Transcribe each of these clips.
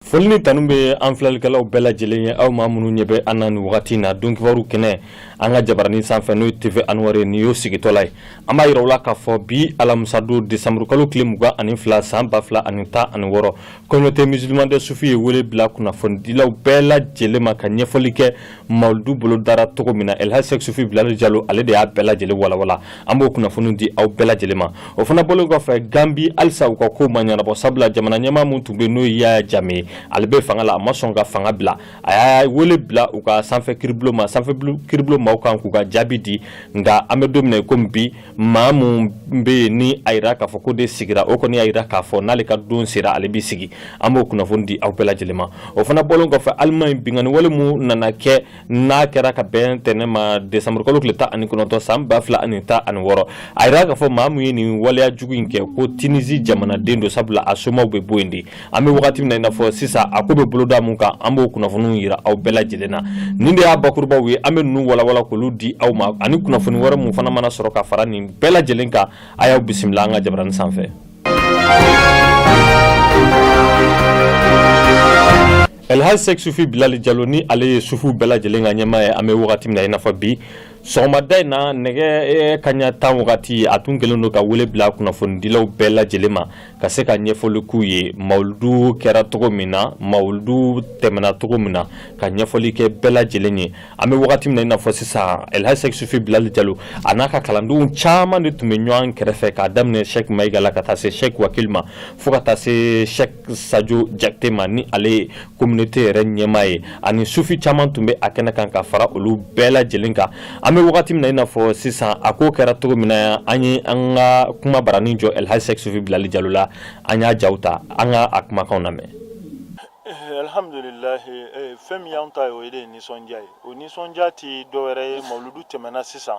Folni tanumbe anflalikalaw bɛɛ lajɛlen ye aw maa minnu ɲɛ bɛ an na nin wagati na don kibaru kɛnɛ an ka jabaranin sanfɛ n'o ye TV Anwar ni y'o sigitɔla ye an b'a yira u la k'a fɔ bi alamisado décembre kalo tile 22 san 2016 communauté musulmane de Sufi ye wele bila kunnafonidilaw bɛɛ lajɛlen ma ka ɲɛfɔli kɛ mawludu bolo dara cogo min na Elhaj Seku Sufi Bilali Jalo ale de y'a bɛɛ lajɛlen walawala an b'o kunnafoni di aw bɛɛ lajɛlen ma o fana bɔlen kɔfɛ Gambi halisa u ka ko ma ɲanabɔ sabula jamana ɲɛmaa mun tun bɛ n'o ye Yaya Jammeh ale bɛ fanga la a ma sɔn ka fanga bila a y'a wele bila u ka sanfɛ kiribulon maaw kan k'u ka jaabi di nka an bɛ don min na komi bi maa mun bɛ yen ni a yira k'a fɔ ko de sigira o kɔni y'a yira k'a fɔ n'ale ka don sera ale bɛ sigi an b'o kunnafoni di aw bɛɛ lajɛlen ma o fana bɔlen kɔfɛ Allemagne binganni wale mun nana kɛ n'a kɛra ka bɛn ntɛnɛn ma décembre kalo tile 19 san 2016 a yira k'a fɔ maa mun ye nin waleya jugu in kɛ ko Tunisie jamanaden don sabula a somaw bɛ bɔ yen de an bɛ wagati min na i n'a fɔ sisan a ko bɛ boloda mun kan an b'o kunnafoniw yira aw bɛɛ lajɛlen na nin de y'a bakurubaw ye an bɛ ninnu walawala k'olu di aw ma ani kunnafoni wɛrɛ mun fana mana sɔrɔ ka fara nin bɛɛ lajɛlen kan a y'aw bisimila an ka jabaranin sanfɛ. Elhaj Seku Sufi Bilali Jalo ni ale ye sufu bɛɛ lajɛlen ka ɲɛmaa ye an bɛ wagati min na i n'a fɔ bi sɔgɔmada in na nɛgɛ kaɲa 10 wagati a tun kɛlen don ka wele bila kunnafonidilaw bɛɛ lajɛlen ma ka se ka ɲɛfɔli k'u ye mawludu kɛra cogo min na mawludu tɛmɛna cogo min na ka ɲɛfɔli kɛ bɛɛ lajɛlen ye an bɛ wagati min na i n'a fɔ sisan Elhaj Seku Sufi Bilali Jalo a n'a ka kalandenw caman de tun bɛ ɲɔgɔn kɛrɛfɛ k'a daminɛ Sheikh Mayiga la ka taa se Sheikh Wakil ma fo ka taa se Sheikh Sajo Jakite ma ni ale ye communauté yɛrɛ ɲɛmaa ye ani sufi caman tun bɛ a kɛnɛ kan ka fara olu bɛɛ lajɛlen kan an bɛ wagati min na i n'a fɔ sisan a ko kɛra cogo min na an ye an ka kuma baranin jɔ Elhaj Seku Sufi Bilali Jalo la an y'a jaw ta an ka a kumakanw lamɛn. Alhamdulillah fɛn min y'anw ta ye o ye de nisɔndiya ye o nisɔndiya tɛ dɔwɛrɛ ye mawludu tɛmɛna sisan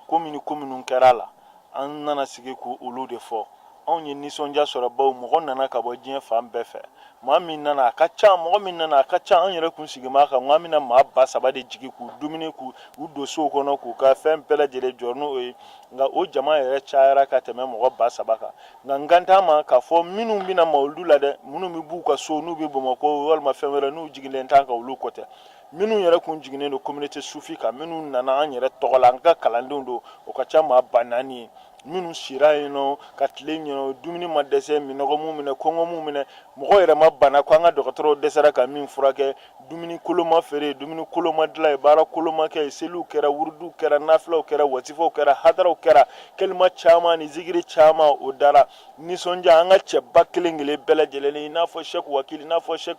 ko minnu kɛra la an nana sigi k'olu de fɔ anw ye nisɔndiya sɔrɔ bawo mɔgɔ nana ka bɔ diɲɛ fan bɛɛ fɛ maa min nana a ka ca mɔgɔ min nana a ka ca an yɛrɛ kun sigi maa kan ŋa mina maa ba saba de jigi k'u dumuni k'u don sow kɔnɔ k'u ka fɛn bɛɛ lajɛlen jɔ n'o ye nka o jama yɛrɛ cayara ka tɛmɛ mɔgɔ ba saba kan nka n kan t'a ma k'a fɔ minnu bɛna mawludu la dɛ minnu bɛ b'u ka so n'u bɛ Bamakɔ walima fɛn wɛrɛ n'u jigilen t'an kan olu kɔ tɛ minnu yɛrɛ kun jiginnen don communauté sufi kan minnu nana an yɛrɛ tɔgɔ la an ka kalandenw don o ka ca maa ba naani ye minnu sira yen nɔ ka tile ɲɛna dumuni ma dɛsɛ minɔgɔ mun minɛ kɔngɔ mun minɛ mɔgɔ yɛrɛ ma bana ko an ka dɔgɔtɔrɔw dɛsɛra ka min furakɛ dumuni kolon ma feere dumuni kolon ma dilan ye baara kolon ma kɛ seliw kɛra wuruduw kɛra nafilaw kɛra wasifaw kɛra hadaraw kɛra kelima caman ni zikiri caman o dara nisɔndiya an ka cɛba kelen kelen bɛɛ lajɛlen i n'a fɔ Sheikh Wakil i n'a fɔ Sheikh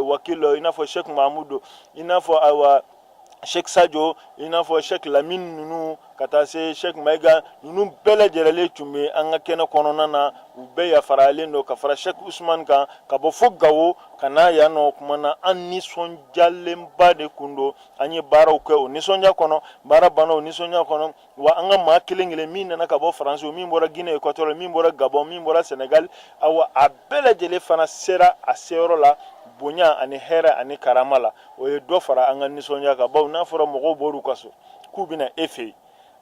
Wakil i n'a fɔ Sheikh Mahamudu i n'a fɔ ayiwa Sheikh Sajo i n'a fɔ Sheikh Lamine ninnu ka taa se Sheikh Mayiga ninnu bɛɛ lajɛlen tun bɛ an ka kɛnɛ kɔnɔna na u bɛɛ yafaralen don ka fara Sheikh Usman kan ka bɔ fo Gawo ka n'a yan nɔ kuma na an nisɔndiyalenba de kun don an ye baaraw kɛ o nisɔndiya kɔnɔ baara banna o nisɔndiya kɔnɔ wa an ka maa kelen kelen min nana ka bɔ Faransi min bɔra Guinée Équatoriale min bɔra Gabon min bɔra Sénégal awa a bɛɛ lajɛlen fana sera a seyɔrɔ la bonya ani hɛrɛ ani karama la o ye dɔ fara an ka nisɔndiya kan bawo n'a fɔra mɔgɔw bɔr'u ka so k'u bɛna e fɛ yen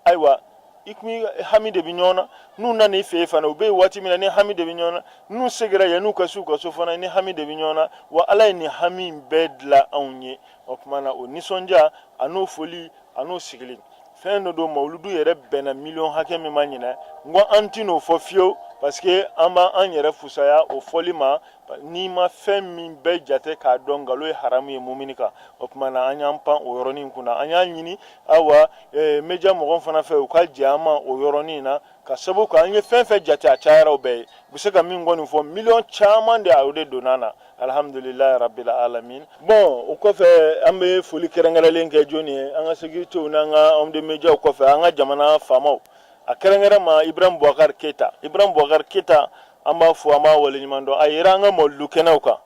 ayiwa i kun hami de bɛ ɲɔgɔn na n'u nana i fɛ yen fana u bɛ yen waati min na ni hami de bɛ ɲɔgɔn na n'u segira yan n'u ka s'u ka so fana ni hami de bɛ ɲɔgɔn na wa Ala ye nin hami in bɛɛ dilan anw ye o tuma na o nisɔndiya a n'o foli a n'o sigili fɛn dɔ don mawludu yɛrɛ bɛnna miliyɔn hakɛ min ma ɲinɛ n ko an ti n'o fɔ fiyewu parce que an b'an yɛrɛ fusaya o fɔli ma n'i ma fɛn min bɛɛ jate k'a dɔn nkalon ye haramu ye mumini kan o tuma na an y'an pan o yɔrɔnin kunna an y'a ɲini awa media mɔgɔw fana fɛ u ka jɛ an ma o yɔrɔnin na ka sabu kan an ye fɛn fɛn jate a cayara o bɛɛ ye u bɛ se ka min kɔni fɔ miliyɔn caman de a o de donna na alhamdulilayi rabbil alamin bon o kɔfɛ an bɛ foli kɛrɛnkɛrɛnlen kɛ jɔnni ye an ka sécuritéw n'an ka homme de médiaw kɔfɛ an ka jamana faamaw a kɛrɛnkɛrɛn ma Ibrahim Boubacar Keita an b'a fɔ an b'a waleɲuman dɔn a yera an ka mawludu kɛnɛw kan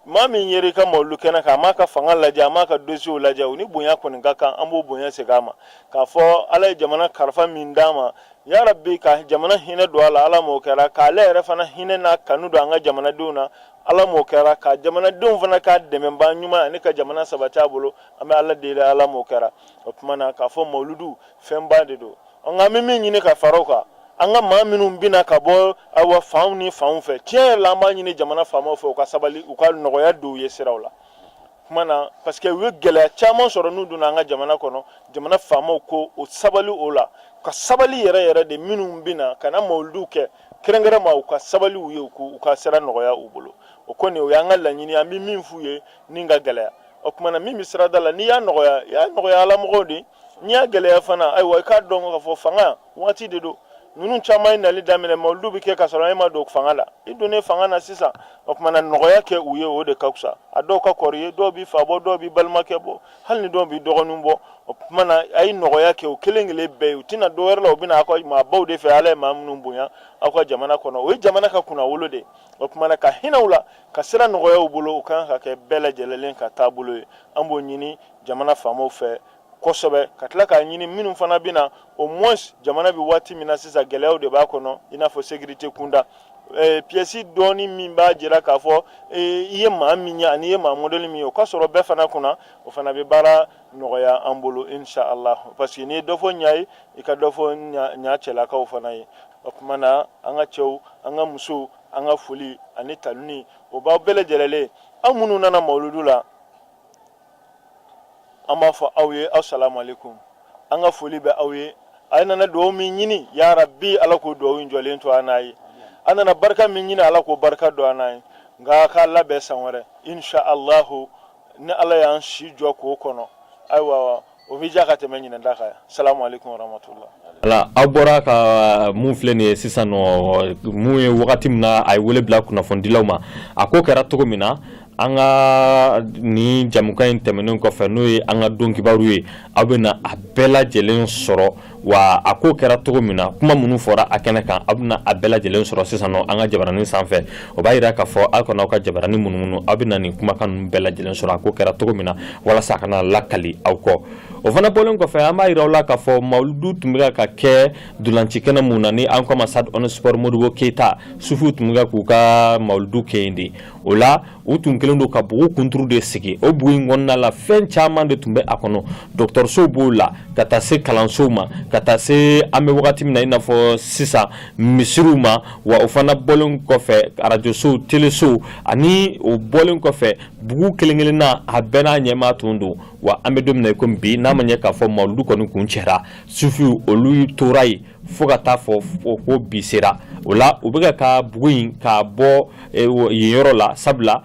maa min yera i ka mawludu kɛnɛ kan a m'a ka fanga lajɛ a m'a ka dossiers lajɛ o ni bonya kɔni ka kan an b'o bonya segin a ma k'a fɔ Ala ye jamana kalifa min d'a ma ya rabbi ka jamana hinɛ don a la Ala m'o kɛra k'ale yɛrɛ fana hinɛ n'a kanu don an ka jamanadenw na Ala m'o kɛra ka jamanadenw fana ka dɛmɛbaa ɲuman ani ka jamana sabati a bolo an bɛ Ala deli Ala m'o kɛra o tuma na k'a fɔ mawludu fɛnba de don nka an bɛ min ɲini ka fara o kan anga maa minnu bina ka bɔ awa fanw ni fanw fɛ tiɲɛ yɛrɛ la an b'a ɲini jamana faamaw fɛ u ka sabali u ka nɔgɔya don u ye siraw la kuma na parce que u ye gɛlɛya caman sɔrɔ n'u donna an ka jamana kɔnɔ jamana faamaw ko o sabali o la ka sabali yɛrɛ yɛrɛ de minnu bina ka na mawuludu kɛ kɛrɛnkɛrɛnma u ka sabali u ye u ka sira nɔgɔya u bolo o kɔni o y'an ka laɲini an bɛ min f'u ye ni ka gɛlɛya o kuma na min bɛ sirada la n'i y'a nɔgɔya ala mɔgɔw de n'i y'a gɛlɛya fana ayiwa i k'a dɔn k'a fɔ fanga waati de don ninnu caman ye nali daminɛ mawuludu bɛ kɛ ka sɔrɔ e ma don fanga la i donnen fanga na sisan o kuma na nɔgɔya kɛ u ye o de ka fisa a dɔw ka kɔrɔ ye dɔw b'i fa bɔ dɔw b'i balimakɛ bɔ hali ni dɔw b'i dɔgɔninw bɔ o kuma na a ye nɔgɔya kɛ o kelen kelen bɛɛ ye u tɛna dɔ wɛrɛ la u bɛna aw ka maabaw de fɛ ala ye maa minnu bonya aw ka jamana kɔnɔ o ye jamana ka kunna wolo de o kuma na ka hinɛw la ka sira nɔgɔya u bolo u kan ka kɛ bɛɛ lajɛlen ka taabolo ye an b'o ɲini jamana faamaw fɛ kosɛbɛ ka tila k'a ɲini minnu fana bɛ na au moins jamana bɛ waati min na sisan gɛlɛyaw de b'a kɔnɔ i n'a fɔ sécurité kunda pièce dɔɔni min b'a jira k'a fɔ i ye maa min ye ani i ye maa modèle min ye o ka sɔrɔ bɛɛ fana kunna o fana bɛ baara nɔgɔya an bolo inshallah parce que n'i ye dɔ fɔ ɲa ye i ka dɔ fɔ ɲa cɛlakaw fana ye o tuma na an ka cɛw an ka musow an ka foli ani taluni o b'aw bɛɛ lajɛlen an minnu nana mawuludu la an b'a fɔ aw ye assalamu alaikum an ka foli bɛ aw ye a nana dugawu min ɲini ya rabbi ala k'o dugawu in jɔlen to an n'a ye an nana barika min ɲini ala k'o barika don an n'a ye nka k'a labɛn san wɛrɛ inshallahu ni ala y'an si jɔ k'o kɔnɔ ayiwa o bɛ diya ka tɛmɛ ɲinɛnda kan salamu alaikum warahmatullah ala aw bɔra ka mun filɛ nin ye sisan nɔ mun ye wagati min na a ye wele bila kunnafonidilaw ma a ko kɛra cogo min na an ka ni jamukan in tɛmɛnen kɔfɛ n'o ye an ka don kibaru ye aw bɛ na a bɛɛ lajɛlen sɔrɔ wa a ko kɛra cogo min na kuma minnu fɔra a kɛnɛ kan aw bɛ na a bɛɛ lajɛlen sɔrɔ sisan nɔ an ka jabaranin sanfɛ o b'a jira k'a fɔ aw kana aw ka jabaranin munumunu aw bɛ na nin kumakan ninnu bɛɛ lajɛlen sɔrɔ a ko kɛra cogo min na walasa a kana lakali aw kɔ o fana bɔlen kɔfɛ an b'a jira aw la k'a fɔ mawuludu tun bɛ ka kɛ dolanci kɛnɛ mun na ni an ko ma Stade On Sport Modibo Keita sufuw tun bɛ k'u ka mawuludu kɛ yen de o la u tun kelen don ka bugu kunturu de sigi o bugu in kɔnɔna la fɛn caman de tun bɛ a kɔnɔ dɔgɔtɔrɔsow b'o la ka taa se kalansow ma ka taa se an bɛ wagati min na i n'a fɔ sisan misiriw ma wa o fana bɔlen kɔfɛ arajosow telesow ani o bɔlen kɔfɛ bugu kelen kelenna a bɛɛ n'a ɲɛmaa tun don wa an bɛ don min na i komi bi n'a ma ɲɛ k'a fɔ mawuludu kɔni kun cɛra sufiw olu tora yen fo ka taa fɔ ko bi sera o la u bɛ ka bugu in k'a bɔ yen yɔrɔ la sabula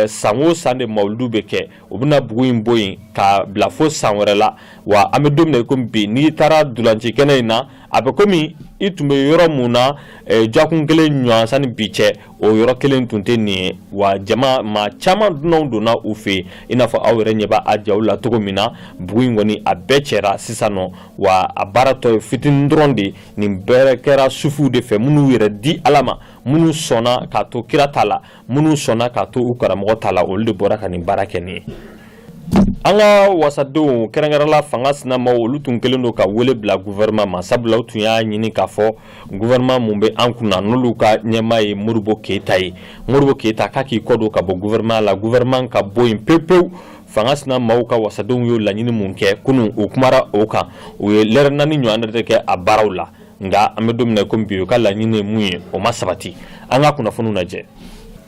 san o san de mawuludu bɛ kɛ u bɛna bugu in bɔ yen k'a bila fo san wɛrɛ la wa an bɛ don min na i komi bi n'i taara dolanci kɛnɛ in na a bɛ komi i tun bɛ yɔrɔ mun na jakun kelen ɲɔgɔn sani bi cɛ o yɔrɔ kelen tun tɛ nin ye wa maa caman dunanw donna u fɛ yen i n'a fɔ aw yɛrɛ ɲɛ b'a jaw la cogo min na bugu in kɔni a bɛɛ cɛra sisan nɔ wa a baara tɔ ye fitinin dɔrɔn de nin bɛɛ kɛra sufuw de fɛ minnu yɛrɛ di ala ma minnu sɔnna k'a to kira ta la minnu sɔnna k'a to u karamɔgɔ ta la olu de bɔra ka nin baara kɛ nin ye an ka wasadenw kɛrɛnkɛrɛnla fanga sinamaw olu tun kelen don ka wele bila gouvernement ma sabula u tun y'a ɲini k'a fɔ gouvernement mun bɛ an kunna n'olu ka ɲɛmaa ye Modibo Keita ye Modibo Keita k'a k'i kɔ don ka bɔ gouvernement la gouvernement ka bɔ yen pewu fanga sinamaw ka wasadenw y'o laɲini mun kɛ kunun u kumara o kan u ye lɛrɛ 4 ɲɔgɔn de kɛ a baaraw la nka an bɛ don min na komi bi u ka laɲini ye mun ye o ma sabati an ka kunnafoniw lajɛ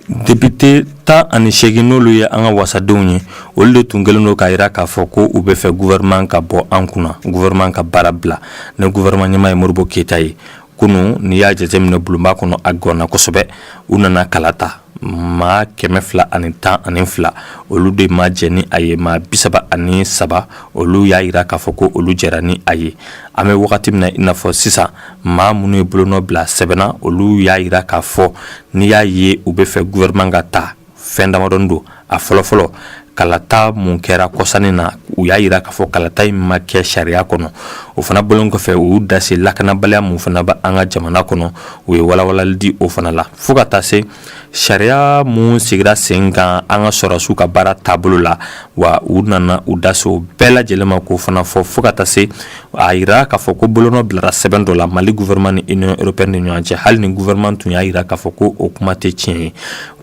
député 18 n'olu ye an ka wasadenw ye olu de tun kelen don k'a jira k'a fɔ ko u bɛ fɛ gouvernement ka bɔ an kunna gouvernement ka baara bila ni gouvernement ɲɛmaa ye Modibo Keita ye kunu n'i y'a jateminɛ bulonba kɔnɔ a gɔnna kosɛbɛ u nana kala ta maa 212 olu de ma jɛ ni a ye maa 33 olu y'a jira k'a fɔ ko olu jɛra ni a ye an bɛ wagati min na i n'a fɔ sisan maa minnu ye bolonɔ bila sɛbɛnna olu y'a jira k'a fɔ n'i y'a ye u bɛ fɛ gouvernement ka ta fɛn damadɔni don a fɔlɔfɔlɔ kalata mun kɛra kɔsani na u y'a jira k'a fɔ kalata in ma kɛ sariya kɔnɔ o fana bɔlen kɔfɛ u y'u dase lakanabaliya mun fana bɛ an ka jamana kɔnɔ u ye walawalali di o fana la fo ka taa se sariya mun sigira sen kan an ka sɔrɔsiw ka baara taabolo la wa u nana u dase o bɛɛ lajɛlen ma k'o fana fɔ fo ka taa se a jira k'a fɔ ko bolonɔ bilara sɛbɛn dɔ la Mali gouvernement ni Union européenne ni ɲɔgɔn cɛ hali ni gouvernement tun y'a jira k'a fɔ ko o kuma tɛ tiɲɛ ye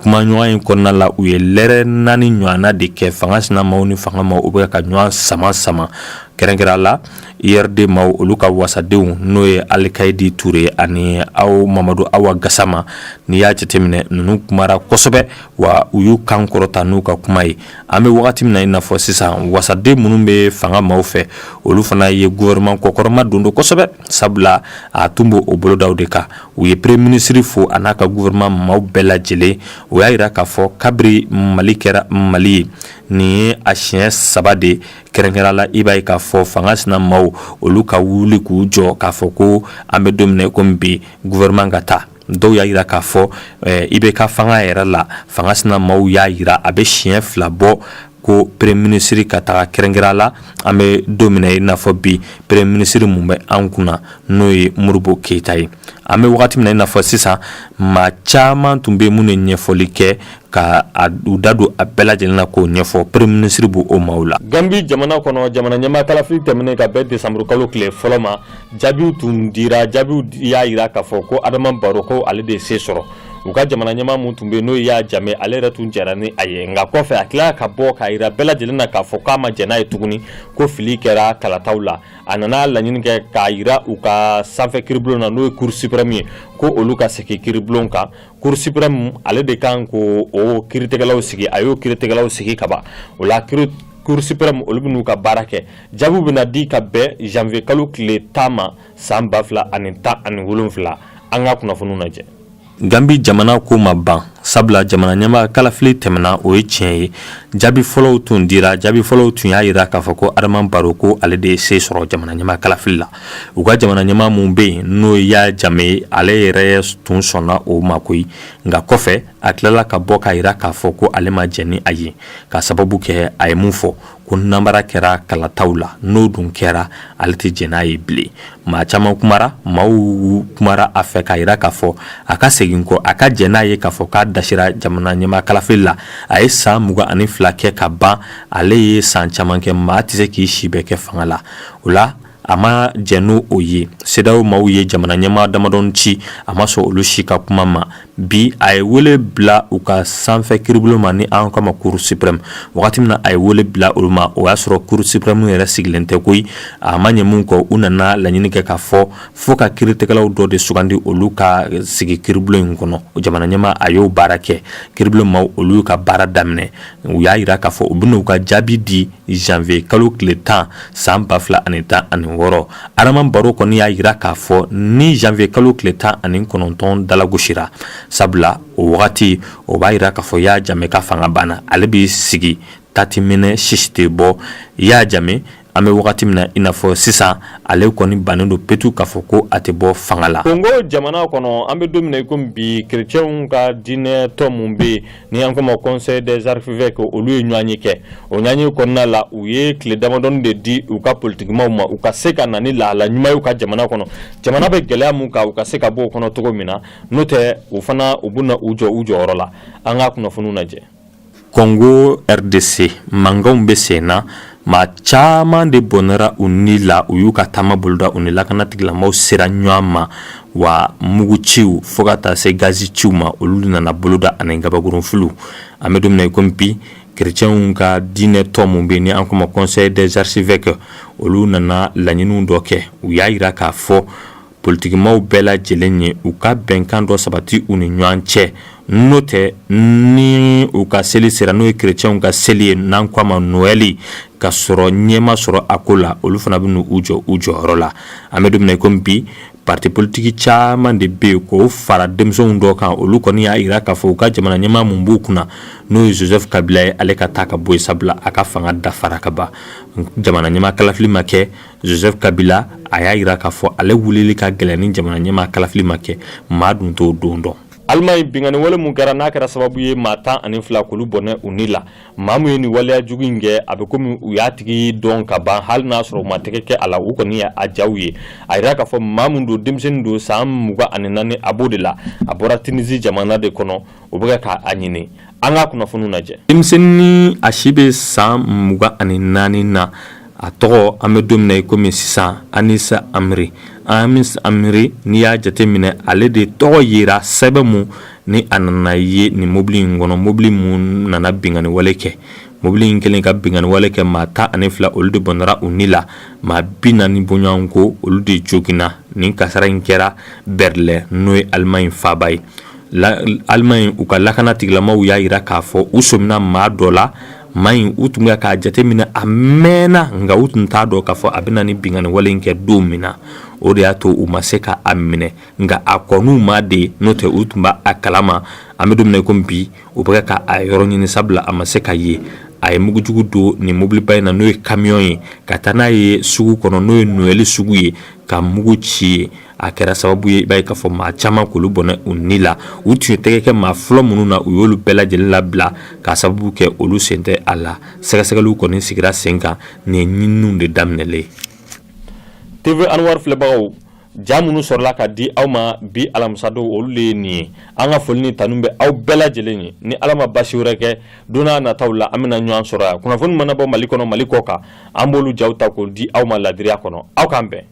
kuma ɲɔgɔn in kɔnɔna la u ye lɛrɛ 4 ɲɔgɔnna de kɛ fanga sinamaw ni fanga ma u bɛ ka ɲɔgɔn sama kɛrɛnkɛrɛn la IRD maaw olu ka wasadenw n'o ye Alikaidi Ture ani aw Mamadu Awa Gassama ni y'a jateminɛ nunu kumara kosɛbɛ wa u y'u kan kɔrɔta n'u ka kuma ye an bɛ wagati min na i n'a fɔ sisan wasaden minnu bɛ fanga maaw fɛ olu fana ye gouvernement kɔkɔrɔma don kosɛbɛ sabula a tun b'o o bolodaw de kan u ye premier ministre fo a n'a ka gouvernement maaw bɛɛ lajɛlen o y'a yira k'a fɔ kabiri Mali kɛra Mali ye nin ye a siɲɛ 3 de kɛrɛnkɛrɛnnenya la i b'a ye k'a fɔ fanga sina maaw olu ka wuli k'u jɔ k'a fɔ ko an bɛ don min na komi bi gouvernement ka taa dɔw y'a yira k'a fɔ i bɛ ka fanga yɛrɛ la fanga sina maaw y'a yira a bɛ siɲɛ 2 bɔ ko premier ministre ka taga kɛrɛnkɛrɛnnenya la an bɛ don min na i n'a fɔ bi premier ministre mun bɛ an kunna n'o ye Modibo Keyita ye an bɛ wagati min na i n'a fɔ sisan maa caman tun bɛ mun ye ɲɛfɔli kɛ ka u da don a bɛɛ lajɛlen na k'o ɲɛfɔ premier ministre b'o maaw la. Gambi jamana kɔnɔ jamana ɲɛmaa kalafili tɛmɛnen ka bɛn décembre kalo tile fɔlɔ ma jaabiw tun dira jaabiw y'a yira k'a fɔ ko Adama Barrow ko ale de se sɔrɔ u ka jamana ɲɛmaa mun tun bɛ n'o y'a jame ale yɛrɛ tun jɛra ni a ye nka kɔfɛ a tila ka bɔ k'a yira bɛɛ lajɛlen na k'a fɔ k'a ma jɛn n'a ye tuguni ko fili kɛra kalataw la a nana laɲini kɛ k'a yira u ka sanfɛ kiiribulon na n'o ye Cour suprême ye ko olu ka segin kiiribulon kan Cour suprême ale de kan ko o kiiritigɛlaw sigi a y'o kiiritigɛlaw sigi ka ban o la Cour suprême olu bɛ n'u ka baara kɛ jaabiw bɛna di ka bɛn janvier kalo tile 10 ma san 2017 an ka kunnafoniw lajɛ. Gambi jamana ko ma ban sabula jamana ɲɛmaa kalafili tɛmɛna o ye tiɲɛ ye jaabi fɔlɔw tun dira jaabi fɔlɔw tun y'a yira k'a fɔ ko Adama Barrow ko ale de ye se sɔrɔ jamana ɲɛmaa kalafili la u ka jamana ɲɛmaa mun bɛ yen n'o y'a jame ale yɛrɛ tun sɔnna o ma koyi nka kɔfɛ a tilala ka bɔ k'a yira k'a fɔ ko ale ma jɛn ni a ye ka sababu kɛ a ye mun fɔ ko namara kɛra kalataw la n'o dun kɛra ale tɛ jɛn n'a ye bilen maa caman kumara maaw kumara a fɛ k'a yira k'a fɔ a ka segin kɔ a ka jɛn n'a ye k'a fɔ k'a dasira jamana ɲɛmaa kalafili la a ye san 22 kɛ ka ban ale ye san caman kɛ maa tɛ se k'i si bɛɛ kɛ fanga la o la a ma jɛn n'o o ye CEDEAO maaw ye jamana ɲɛmaa damadɔni ci a ma sɔn olu si ka kuma ma bi a ye wele bila u ka sanfɛ kiiribulon ma ni an kama Cour suprême wagati min na a ye wele bila olu ma o y'a sɔrɔ Cour suprême yɛrɛ sigilen tɛ koyi a ma ɲɛ mun kɔ u nana laɲini kɛ k'a fɔ fo ka kiiritigɛlaw dɔ de sugandi olu ka sigi kiiribulon in kɔnɔ jamana ɲɛmaa a y'o baara kɛ kiiribulon maaw olu y'u ka baara daminɛ u y'a yira k'a fɔ u bɛna u ka jaabi di janvier kalo tile 10 san 2016 Adama Barrow kɔni y'a yira k'a fɔ ni janvier kalo tile 19 dalagosira sabula o wagati o b'a yira k'a fɔ y'a jame ka fanga banna ale b'i sigi tati minɛ sisi tɛ bɔ y'a jame an bɛ wagati min na i n'a fɔ sisan ale kɔni bannen don petu k'a fɔ ko a tɛ bɔ fanga la. Congo jamana kɔnɔ an bɛ don min na i komi bi chrétienw ka diinɛ tɔ mun bɛ yen ni an ko ma conseil des archevêques olu ye ɲɔgɔnye kɛ o ɲɔgɔnye kɔnɔna la u ye tile damadɔni de di u ka politikimaw ma u ka se ka na ni lahala ɲuman ye u ka jamana kɔnɔ jamana bɛ gɛlɛya mun kan u ka se ka bɔ o kɔnɔ cogo min na n'o tɛ u fana u bɛna u jɔ u jɔyɔrɔ la an ka kunnafoniw lajɛ. Congo RDC mankanw bɛ sen na maa caman de bɔnɛra u ni la u y'u ka taama boloda u ni lakanatigilamaaw sera ɲɔgɔn ma wa muguciw fo ka taa se gazi ciw ma olu nana boloda ani gabakurunfiliw an bɛ don min na i komi bi chrétienw ka diinɛ tɔ mun bɛ yen ni an ko ma conseil des archevêques olu nana laɲiniw dɔ kɛ u y'a yira k'a fɔ politikimaw bɛɛ lajɛlen ye u ka bɛnkan dɔ sabati u ni ɲɔgɔn cɛ n'o tɛ ni u ka seli sera n'o ye chrétienw ka seli ye n'an ko a ma Noël ka sɔrɔ ɲɛma sɔrɔ a ko la olu fana bɛ n'u jɔ u jɔyɔrɔ la an bɛ don min na komi bi parti politique caman de bɛ yen k'o fara denmisɛnw dɔ kan olu kɔni y'a yira k'a fɔ u ka jamana ɲɛmaa mun b'u kunna n'o ye Joseph Kabila ye ale ka taa ka bɔ yen sabula a ka fanga dafara ka ban jamana ɲɛmaa kalafili ma kɛ Joseph Kabila a y'a yira k'a fɔ ale wulili ka gɛlɛn ni jamana ɲɛmaa kalafili ma kɛ maa dun t'o don dɔn. Almaɲ bingani wale mun kɛra n'a kɛra sababu ye maa 12 k'olu bɔnɛ u ni la maa mun ye ni waleya jugu in kɛ a bɛ komi u y'a tigi dɔn ka ban hali n'a sɔrɔ u ma tɛgɛ kɛ a la u kɔni ye a jaw ye a yira k'a fɔ maa mun don denmisɛnnin don san 24 a b'o de la a bɔra Tunisie jamana de kɔnɔ o bɛ k'a ɲini an ka kunnafoniw lajɛ. Denmisɛnnin a si bɛ san 24 na a tɔgɔ an bɛ don min na i komi sisan Anisa Amri Amis Amiri ni y'a jateminɛ ale de tɔgɔ yera sɛbɛn mu ni a nana ye ni mobili in kɔnɔ mobili mun nana bingani wale kɛ mobili in kelen ka bingani wale kɛ maa 12 olu de bɔnra u ni la maa 40 bɔɲɔgɔn ko olu de joginna nin kasara in kɛra Berlin n'o ye Allemagne faaba ye Allemagne u ka lakana tigilamaw y'a yira k'a fɔ u sɔmina maa dɔ la maa in u tun bɛ k'a jateminɛ a mɛnna nka u tun t'a dɔn k'a fɔ a bɛna ni bingani wale in kɛ don min na o de y'a to u ma se ka a minɛ nka a kɔn'u ma de n'o tɛ u tun b'a a kalama an bɛ don min na komi bi u bɛ ka a yɔrɔ ɲini sabula a ma se ka ye a ye mugujugu don ni mobiliba in na n'o ye camion ye ka taa n'a ye sugu kɔnɔ n'o ye Noël sugu ye ka mugu ci ye a kɛra sababu ye i b'a ye k'a fɔ maa caman k'olu bɔnɛ u ni la u tun ye tɛgɛ kɛ maa fɔlɔ minnu na u y'olu bɛɛ lajɛlen labila k'a sababu kɛ olu sen tɛ a la sɛgɛsɛgɛliw kɔni sigira sen kan nin ye ɲininiw de daminɛlen TV Anwar filɛbagaw ja minnu sɔrɔla ka di aw ma bi alamisadon olu de ye nin ye an ka foli ni tanu bɛ aw bɛɛ lajɛlen ye ni Ala ma basi wɛrɛ kɛ don n'a nataw la an bɛna ɲɔgɔn sɔrɔ yan kunnafoni mana bɔ Mali kɔnɔ Mali kɔ kan an b'olu jaw ta k'o di aw ma ladiriya kɔnɔ aw k'an bɛn